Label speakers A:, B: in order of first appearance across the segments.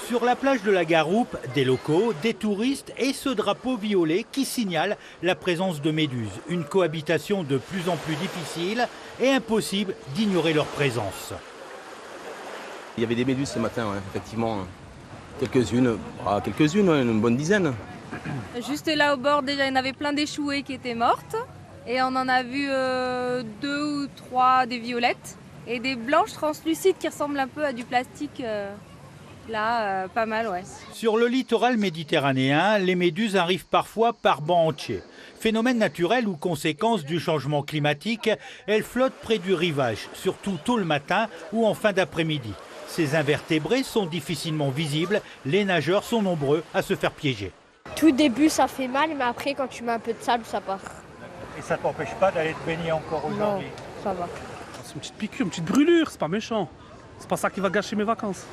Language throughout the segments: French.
A: Sur la plage de la Garoupe, des locaux, des touristes et ce drapeau violet qui signale la présence de méduses. Une cohabitation de plus en plus difficile et impossible d'ignorer leur présence.
B: Il y avait des méduses ce matin, ouais, effectivement. Quelques-unes, une bonne dizaine.
C: Juste là au bord, déjà, il y en avait plein d'échouées qui étaient mortes. Et on en a vu 2 ou 3 des violettes. Et des blanches translucides qui ressemblent un peu à du plastique. Là, pas mal, ouais.
A: Sur le littoral méditerranéen, les méduses arrivent parfois par bancs entiers. Phénomène naturel ou conséquence du changement climatique, elles flottent près du rivage, surtout tôt le matin ou en fin d'après-midi. Ces invertébrés sont difficilement visibles, les nageurs sont nombreux à se faire piéger.
D: Tout début, ça fait mal, mais après, quand tu mets un peu de sable, ça part.
A: Et ça ne t'empêche pas d'aller te baigner encore aujourd'hui?
D: Non, ça va.
E: C'est une petite piqûre, une petite brûlure, c'est pas méchant. C'est pas ça qui va gâcher mes vacances.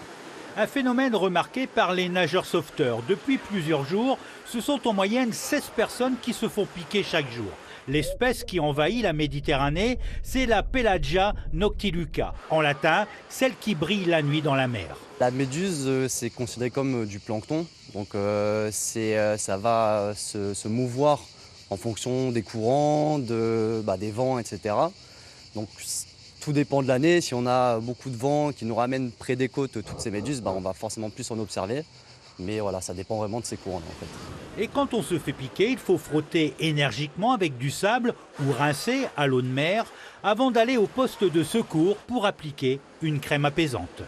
A: Un phénomène remarqué par les nageurs sauveteurs. Depuis plusieurs jours, ce sont en moyenne 16 personnes qui se font piquer chaque jour. L'espèce qui envahit la Méditerranée, c'est la Pelagia noctiluca. En latin, celle qui brille la nuit dans la mer.
F: La méduse, c'est considéré comme du plancton. Donc ça va se mouvoir en fonction des courants, des vents, etc. Donc tout dépend de l'année. Si on a beaucoup de vent qui nous ramène près des côtes toutes ces méduses, on va forcément plus en observer. Mais voilà, ça dépend vraiment de ces courants en fait.
A: Et quand on se fait piquer, il faut frotter énergiquement avec du sable ou rincer à l'eau de mer avant d'aller au poste de secours pour appliquer une crème apaisante.